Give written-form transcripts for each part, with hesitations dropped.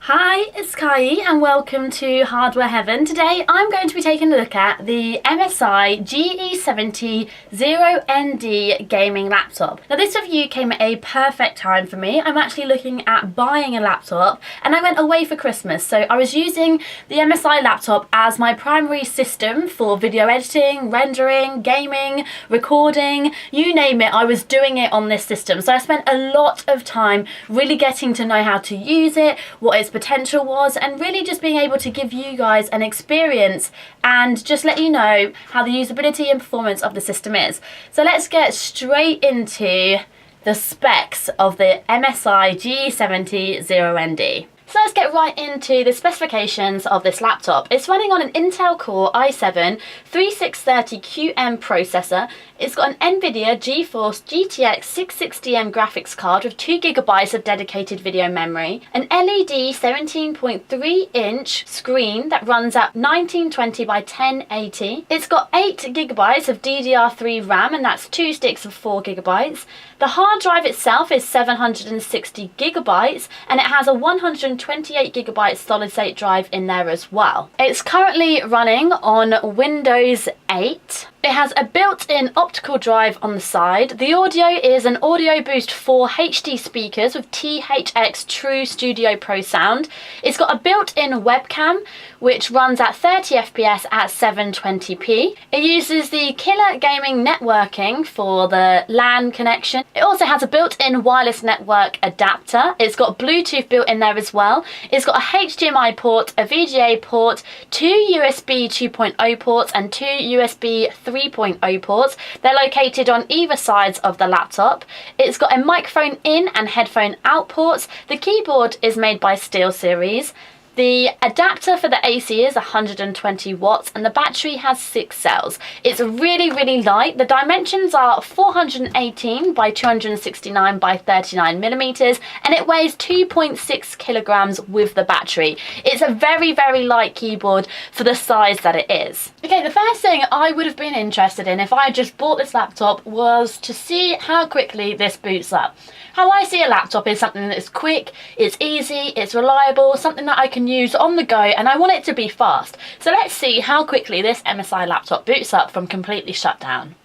Hi, it's Kaeyi and welcome to Hardware Heaven. Today I'm going to be taking a look at the MSI GE70 0ND gaming laptop. Now this review came at a perfect time for me. I'm actually looking at buying a laptop and I went away for Christmas, so I was using the MSI laptop as my primary system for video editing, rendering, gaming, recording, you name it, I was doing it on this system. So I spent a lot of time really getting to know how to use it, what its potential was, and really just being able to give you guys an experience and just let you know how the usability and performance of the system is. So let's get straight into the specs of the MSI GE70 0ND. So let's get right into the specifications of this laptop. It's running on an Intel Core i7-3630QM processor. It's got an NVIDIA Geforce GTX 660M graphics card with 2GB of dedicated video memory, an LED 17.3-inch screen that runs at 1920 by 1080. It's got 8GB of DDR3 RAM, and that's 2 sticks of 4GB. The hard drive itself is 760GB, and it has a 128GB solid state drive in there as well. It's currently running on Windows 8. It has a built-in optical drive on the side. The audio is an Audio Boost 4 HD speakers with THX True Studio Pro sound. It's got a built-in webcam which runs at 30 FPS at 720p. It uses the Killer Gaming networking for the LAN connection. It also has a built-in wireless network adapter. It's got Bluetooth built in there as well. It's got a HDMI port, a VGA port, 2 USB 2.0 ports and 2 USB 3.0 ports. They're located on either sides of the laptop. It's got a microphone in and headphone out ports. The keyboard is made by SteelSeries. The adapter for the AC is 120 watts and the battery has 6 cells. It's really light. The dimensions are 418 by 269 by 39 millimeters and it weighs 2.6 kilograms with the battery. It's a very light keyboard for the size that it is. Okay, the first thing I would have been interested in if I had just bought this laptop was to see how quickly this boots up. How I see a laptop is something that is quick, it's easy, it's reliable, something that I can use on the go, and I want it to be fast. So let's see how quickly this MSI laptop boots up from completely shut down.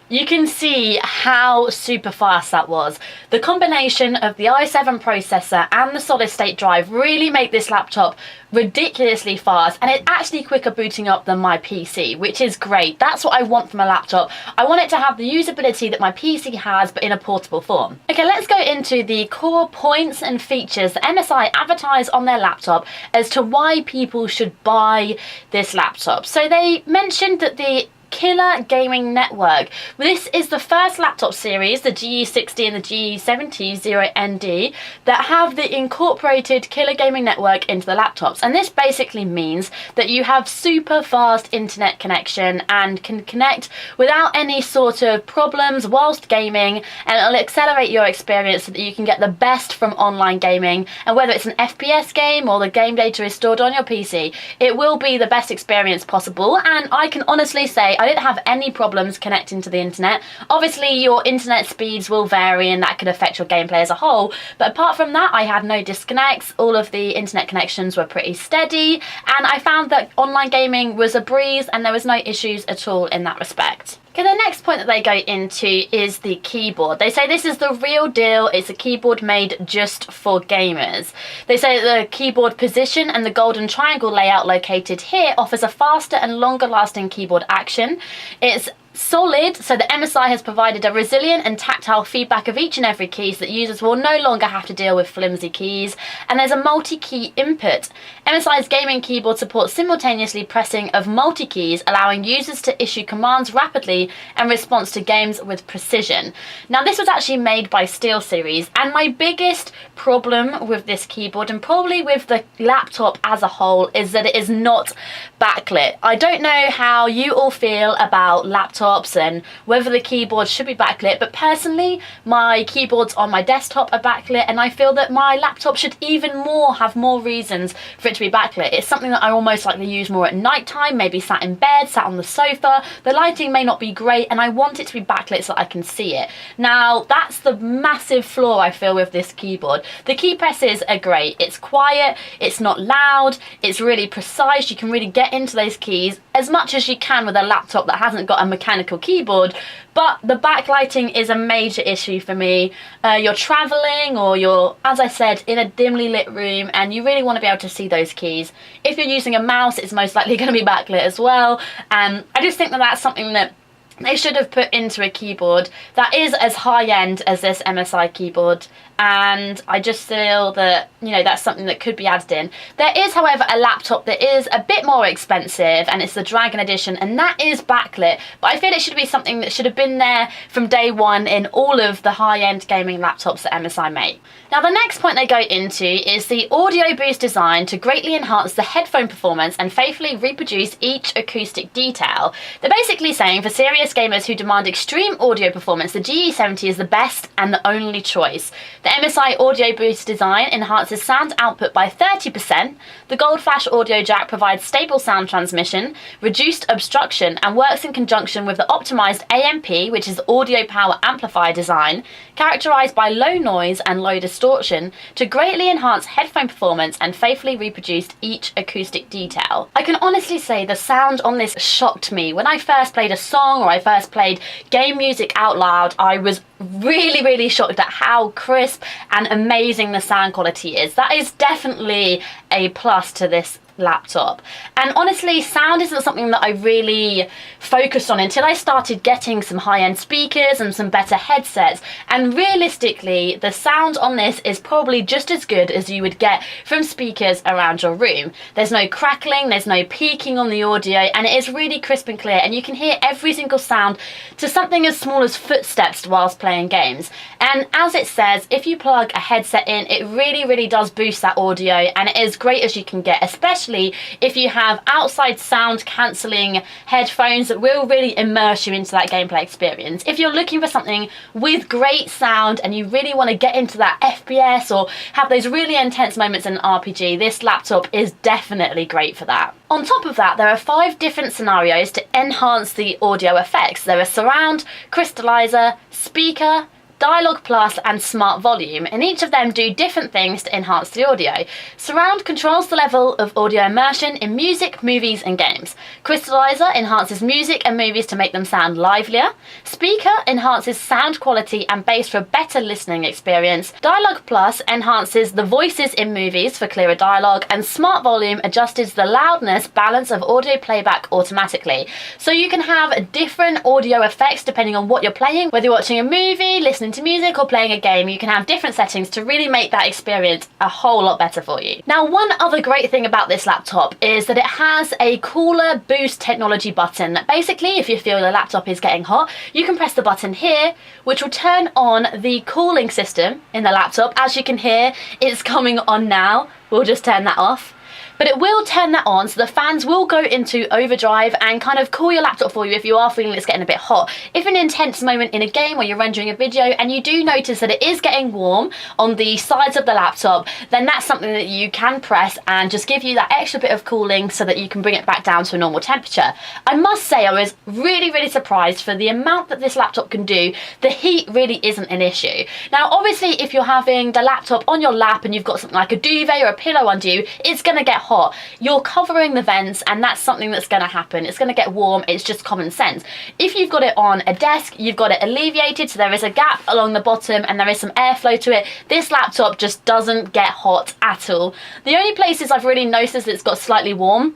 You can see how super fast that was. The combination of the i7 processor and the solid state drive really make this laptop ridiculously fast, and it's actually quicker booting up than my PC, which is great. That's what I want from a laptop. I want it to have the usability that my PC has, but in a portable form. Okay, let's go into the core points and features that MSI advertise on their laptop as to why people should buy this laptop. So they mentioned that the Killer Gaming Network. This is the first laptop series, the GE60 and the GE70 0ND, that have the incorporated Killer Gaming Network into the laptops. And this basically means that you have super fast internet connection and can connect without any sort of problems whilst gaming, and it'll accelerate your experience so that you can get the best from online gaming. And whether it's an FPS game or the game data is stored on your PC, it will be the best experience possible. And I can honestly say I didn't have any problems connecting to the internet. Obviously your internet speeds will vary and that could affect your gameplay as a whole, but apart from that I had no disconnects. All of the internet connections were pretty steady and I found that online gaming was a breeze and there was no issues at all in that respect. Okay, the next point that they go into is the keyboard. They say this is the real deal. It's a keyboard made just for gamers. They say that the keyboard position and the golden triangle layout located here offers a faster and longer lasting keyboard action. It's solid, so the MSI has provided a resilient and tactile feedback of each and every key so that users will no longer have to deal with flimsy keys, and there's a multi-key input. MSI's gaming keyboard supports simultaneously pressing of multi-keys, allowing users to issue commands rapidly and response to games with precision. Now this was actually made by SteelSeries, and my biggest problem with this keyboard, and probably with the laptop as a whole, is that it is not backlit. I don't know how you all feel about laptops laptops and whether the keyboard should be backlit, but personally my keyboards on my desktop are backlit, and I feel that my laptop should even more have more reasons for it to be backlit. It's something that I almost like to use more at night time, maybe sat in bed, sat on the sofa. The lighting may not be great and I want it to be backlit so that I can see it. Now that's the massive flaw I feel with this keyboard. The key presses are great. It's quiet, it's not loud, it's really precise. You can really get into those keys as much as you can with a laptop that hasn't got a mechanical keyboard, but the backlighting is a major issue for me. You're traveling or you're, as I said, in a dimly lit room and you really want to be able to see those keys. If you're using a mouse, it's most likely going to be backlit as well. I just think that that's something that they should have put into a keyboard that is as high-end as this MSI keyboard, and I just feel that, you know, that's something that could be added in. There is, however, a laptop that is a bit more expensive, and it's the Dragon Edition, and that is backlit, but I feel it should be something that should have been there from day one in all of the high-end gaming laptops that MSI make. Now, the next point they go into is the audio boost design to greatly enhance the headphone performance and faithfully reproduce each acoustic detail. They're basically saying for serious gamers who demand extreme audio performance, the GE70 is the best and the only choice. The MSI Audio Boost design enhances sound output by 30%. The Gold Flash audio jack provides stable sound transmission, reduced obstruction, and works in conjunction with the optimized AMP, which is audio power amplifier design, characterized by low noise and low distortion, to greatly enhance headphone performance and faithfully reproduce each acoustic detail. I can honestly say the sound on this shocked me. When I first played a song or I first played game music out loud, I was really shocked at how crisp and amazing the sound quality is. That is definitely a plus to this laptop. And honestly, sound isn't something that I really focused on until I started getting some high-end speakers and some better headsets, and realistically the sound on this is probably just as good as you would get from speakers around your room. There's no crackling, there's no peaking on the audio, and it is really crisp and clear, and you can hear every single sound to something as small as footsteps whilst playing games. And as it says, if you plug a headset in, it really does boost that audio, and it is great as you can get, especially if you have outside sound cancelling headphones that will really immerse you into that gameplay experience. If you're looking for something with great sound and you really want to get into that FPS or have those really intense moments in an RPG, this laptop is definitely great for that. On top of that, there are 5 different scenarios to enhance the audio effects. There are surround, crystallizer, speaker, Dialogue Plus and Smart Volume, and each of them do different things to enhance the audio. Surround controls the level of audio immersion in music, movies and games. Crystallizer enhances music and movies to make them sound livelier. Speaker enhances sound quality and bass for a better listening experience. Dialogue Plus enhances the voices in movies for clearer dialogue, and Smart Volume adjusts the loudness balance of audio playback automatically. So you can have different audio effects depending on what you're playing, whether you're watching a movie, listening to music or playing a game. You can have different settings to really make that experience a whole lot better for you. Now, one other great thing about this laptop is that it has a cooler boost technology button. Basically, if you feel the laptop is getting hot, you can press the button here, which will turn on the cooling system in the laptop. As you can hear, it's coming on now. We'll just turn that off. But it will turn that on, so the fans will go into overdrive and kind of cool your laptop for you if you are feeling it's getting a bit hot. If an intense moment in a game or you're rendering a video and you do notice that it is getting warm on the sides of the laptop, then that's something that you can press and just give you that extra bit of cooling so that you can bring it back down to a normal temperature. I must say I was really surprised for the amount that this laptop can do. The heat really isn't an issue. Now, obviously, if you're having the laptop on your lap and you've got something like a duvet or a pillow under you, it's going to get hot. You're covering the vents and that's something that's going to happen. It's going to get warm. It's just common sense. If you've got it on a desk, you've got it alleviated, so there is a gap along the bottom and there is some airflow to it. This laptop just doesn't get hot at all. The only places I've really noticed it's got slightly warm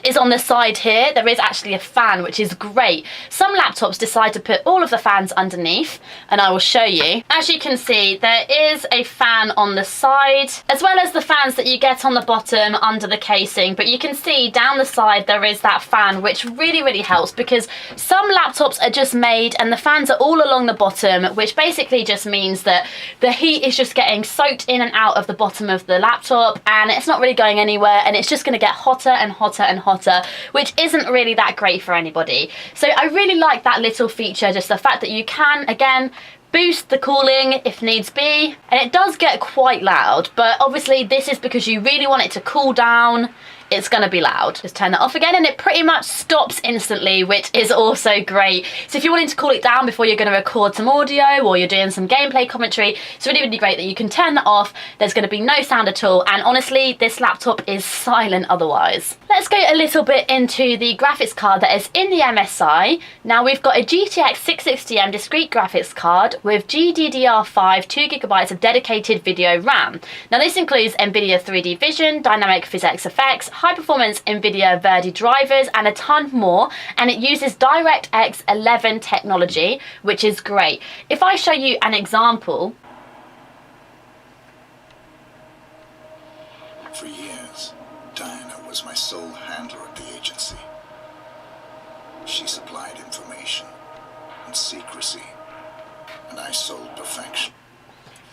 is on the side here. There is actually a fan, which is great. Some laptops decide to put all of the fans underneath, and I will show you. As you can see, there is a fan on the side, as well as the fans that you get on the bottom under the casing, but you can see down the side there is that fan, which really helps, because some laptops are just made and the fans are all along the bottom, which basically just means that the heat is just getting soaked in and out of the bottom of the laptop and it's not really going anywhere, and it's just going to get hotter and hotter and hotter, which isn't really that great for anybody. So I really like that little feature, just the fact that you can, again, boost the cooling if needs be. And it does get quite loud, but obviously this is because you really want it to cool down. It's gonna be loud. Just turn that off again and it pretty much stops instantly, which is also great. So if you're wanting to cool it down before you're gonna record some audio or you're doing some gameplay commentary, it's really, really great that you can turn that off. There's gonna be no sound at all. And honestly, this laptop is silent otherwise. Let's go a little bit into the graphics card that is in the MSI. Now we've got a GTX 660M discrete graphics card with GDDR5 2GB of dedicated video RAM. Now this includes NVIDIA 3D Vision, Dynamic Physics Effects, high performance NVIDIA Verdi drivers and a ton more, and it uses DirectX 11 technology, which is great. If I show you an example. For years, Diana was my sole handler at the agency. She supplied information and secrecy, and I sold perfection.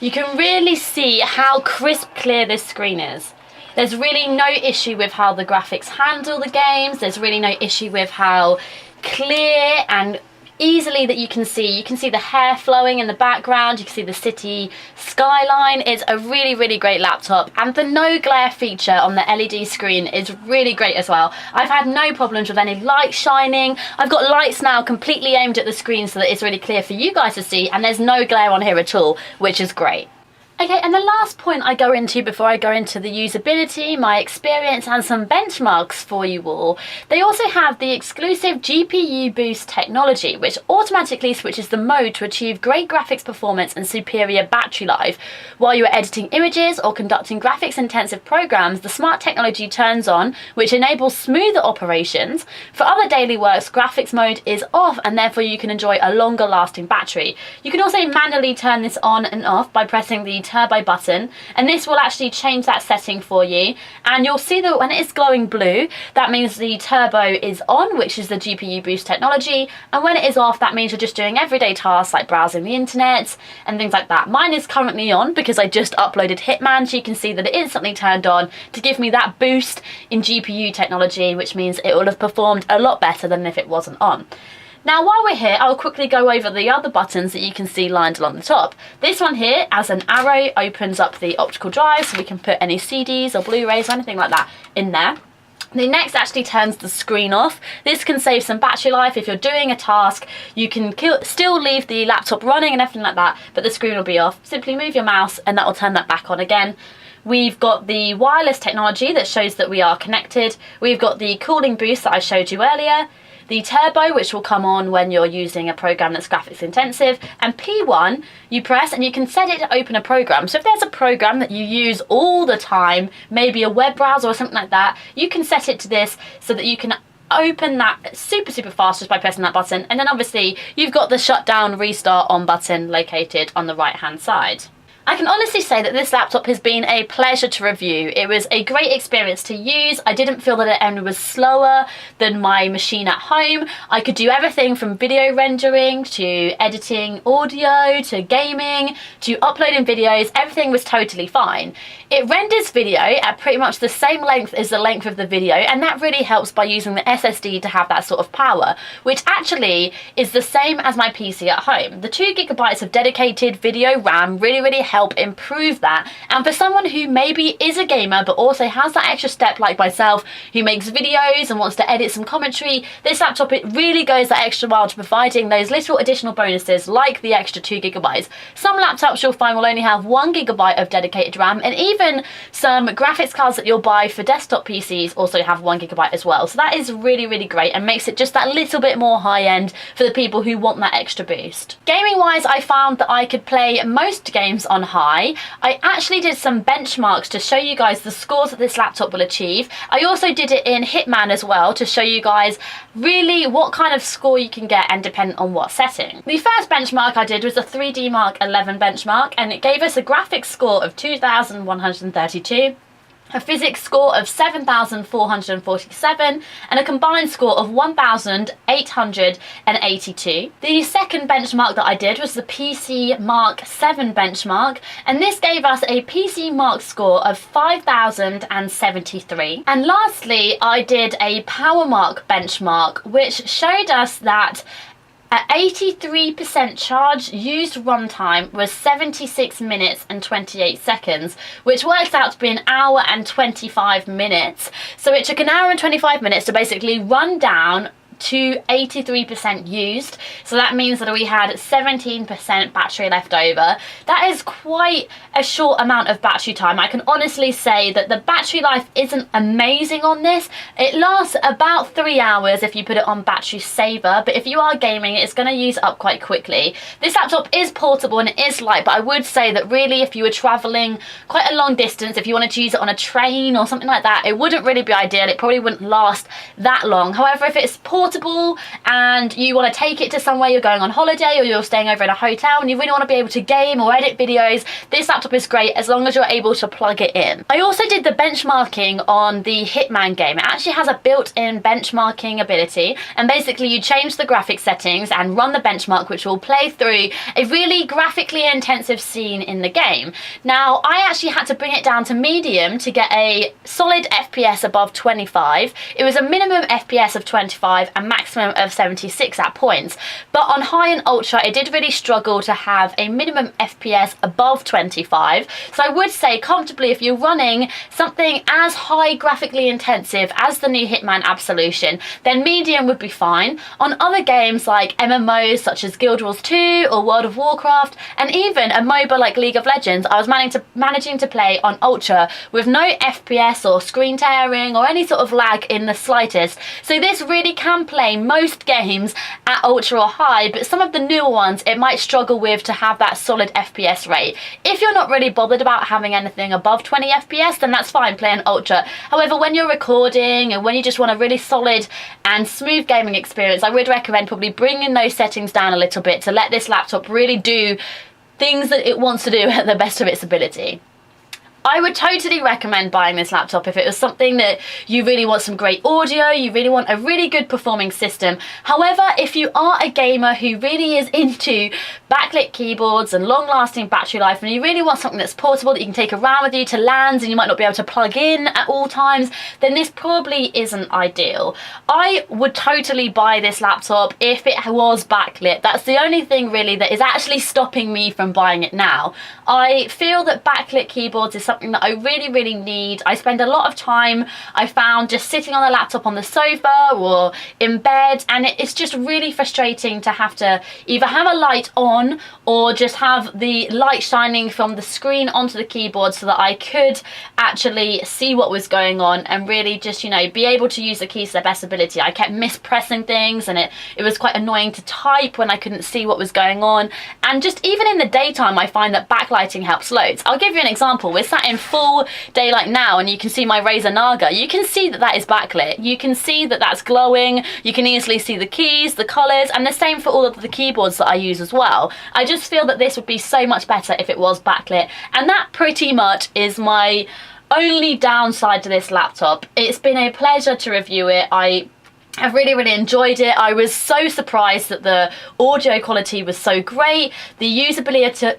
You can really see how crisp clear this screen is. There's really no issue with how the graphics handle the games. There's really no issue with how clear and easily that you can see. You can see the hair flowing in the background. You can see the city skyline. It's a really, really great laptop. And the no glare feature on the LED screen is really great as well. I've had no problems with any light shining. I've got lights now completely aimed at the screen so that it's really clear for you guys to see. And there's no glare on here at all, which is great. Okay, and the last point I go into before I go into the usability, my experience and some benchmarks for you all, they also have the exclusive GPU boost technology, which automatically switches the mode to achieve great graphics performance and superior battery life. While you are editing images or conducting graphics intensive programs, the smart technology turns on, which enables smoother operations. For other daily works, graphics mode is off and therefore you can enjoy a longer lasting battery. You can also manually turn this on and off by pressing the turbo button, and this will actually change that setting for you, and you'll see that when it is glowing blue, that means the turbo is on, which is the GPU boost technology, and when it is off, that means you're just doing everyday tasks like browsing the internet and things like that. Mine is currently on because I just uploaded Hitman, so you can see that it instantly turned on to give me that boost in GPU technology, which means it will have performed a lot better than if it wasn't on. Now while we're here, I'll quickly go over the other buttons that you can see lined along the top. This one here, as an arrow, opens up the optical drive so we can put any CDs or Blu-rays or anything like that in there. The next actually turns the screen off. This can save some battery life. If you're doing a task, you can still leave the laptop running and everything like that, but the screen will be off. Simply move your mouse and that will turn that back on again. We've got the wireless technology that shows that we are connected. We've got the cooling boost that I showed you earlier. The turbo, which will come on when you're using a program that's graphics intensive, and P1 you press and you can set it to open a program. So if there's a program that you use all the time, maybe a web browser or something like that, you can set it to this so that you can open that super fast just by pressing that button. And then obviously you've got the shutdown restart on button located on the right hand side. I can honestly say that this laptop has been a pleasure to review. It was a great experience to use. I didn't feel that it was slower than my machine at home. I could do everything from video rendering to editing audio to gaming to uploading videos. Everything was totally fine. It renders video at pretty much the same length as the length of the video, and that really helps by using the SSD to have that sort of power, which actually is the same as my PC at home. The 2GB of dedicated video RAM really help improve that. And for someone who maybe is a gamer but also has that extra step like myself, who makes videos and wants to edit some commentary, this laptop, it really goes that extra mile to providing those little additional bonuses like the extra 2GB. Some laptops you'll find will only have 1GB of dedicated RAM, and even some graphics cards that you'll buy for desktop PCs also have 1GB as well. So that is really great and makes it just that little bit more high-end for the people who want that extra boost. Gaming wise, I found that I could play most games on high. I actually did some benchmarks to show you guys the scores that this laptop will achieve. I also did it in Hitman as well to show you guys really what kind of score you can get and dependent on what setting. The first benchmark I did was a 3D Mark 11 benchmark, and it gave us a graphics score of 2132. a physics score of 7,447, and a combined score of 1,882. The second benchmark that I did was the PC Mark 7 benchmark, and this gave us a PC Mark score of 5,073. And lastly, I did a Power Mark benchmark, which showed us that at 83% charge, used runtime was 76 minutes and 28 seconds, which works out to be an hour and 25 minutes. So it took an hour and 25 minutes to basically run down to 83% used. So that means that we had 17% battery left over. That is quite a short amount of battery time. I can honestly say that the battery life isn't amazing on this. It lasts about 3 hours if you put it on battery saver, but if you are gaming, it's going to use up quite quickly. This laptop is portable and it is light, but I would say that really if you were traveling quite a long distance, if you wanted to use it on a train or something like that, it wouldn't really be ideal. It probably wouldn't last that long. However, if it's portable and you want to take it to somewhere, you're going on holiday or you're staying over in a hotel and you really want to be able to game or edit videos, this laptop is great as long as you're able to plug it in. I also did the benchmarking on the Hitman game. It actually has a built-in benchmarking ability, and basically you change the graphics settings and run the benchmark, which will play through a really graphically intensive scene in the game. Now, I actually had to bring it down to medium to get a solid FPS above 25. It was a minimum FPS of 25 and maximum of 76 at points, but on high and ultra it did really struggle to have a minimum FPS above 25. So I would say comfortably, if you're running something as high graphically intensive as the new Hitman Absolution, then medium would be fine. On other games like MMOs such as Guild Wars 2 or World of Warcraft, and even a MOBA like League of Legends, I was managing to play on ultra with no FPS or screen tearing or any sort of lag in the slightest. So this really can play most games at ultra or high, but some of the newer ones it might struggle with to have that solid FPS rate. If you're not really bothered about having anything above 20 FPS, then that's fine, play on ultra. However, when you're recording and when you just want a really solid and smooth gaming experience, I would recommend probably bringing those settings down a little bit to let this laptop really do things that it wants to do at the best of its ability. I would totally recommend buying this laptop if it was something that you really want some great audio, you really want a really good performing system. However, if you are a gamer who really is into backlit keyboards and long-lasting battery life, and you really want something that's portable that you can take around with you to LANs and you might not be able to plug in at all times, then this probably isn't ideal. I would totally buy this laptop if it was backlit. That's the only thing really that is actually stopping me from buying it now. I feel that backlit keyboards is something that I really need. I spend a lot of time, I found, just sitting on the laptop on the sofa or in bed, and it's just really frustrating to have to either have a light on or just have the light shining from the screen onto the keyboard so that I could actually see what was going on and really just, you know, be able to use the keys to their best ability. I kept mispressing things and it was quite annoying to type when I couldn't see what was going on. And just even in the daytime, I find that backlighting helps loads. I'll give you an example. We're sat in full daylight now and you can see my Razer Naga. You can see that that is backlit. You can see that that's glowing. You can easily see the keys, the colors, and the same for all of the keyboards that I use as well. I just feel that this would be so much better if it was backlit, and that pretty much is my only downside to this laptop. It's been a pleasure to review it. I've really enjoyed it. I was so surprised that the audio quality was so great. The usability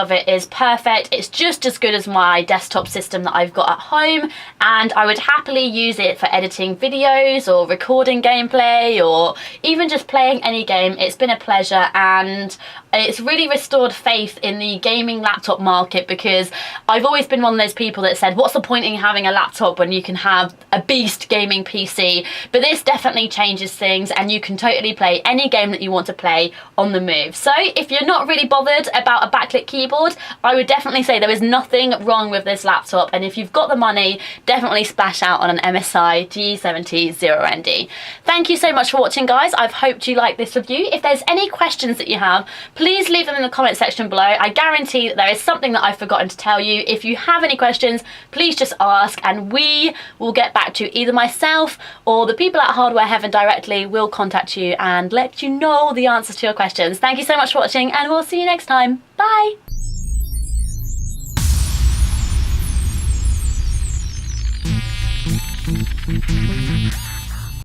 of it is perfect. It's just as good as my desktop system that I've got at home, and I would happily use it for editing videos or recording gameplay or even just playing any game. It's been a pleasure, and it's really restored faith in the gaming laptop market, because I've always been one of those people that said, what's the point in having a laptop when you can have a beast gaming PC? But this definitely changes things, and you can totally play any game that you want to play on the move. So if you're not really bothered about a backlit keyboard, I would definitely say there is nothing wrong with this laptop, and if you've got the money, definitely splash out on an MSI GE70 0ND. Thank you so much for watching, guys. I've hoped you liked this review. If there's any questions that you have, please leave them in the comment section below. I guarantee that there is something that I've forgotten to tell you. If you have any questions, please just ask, and we will get back to either myself or the people at Hardware Heaven directly will contact you and let you know the answers to your questions. Thank you so much for watching, and we'll see you next time. Bye!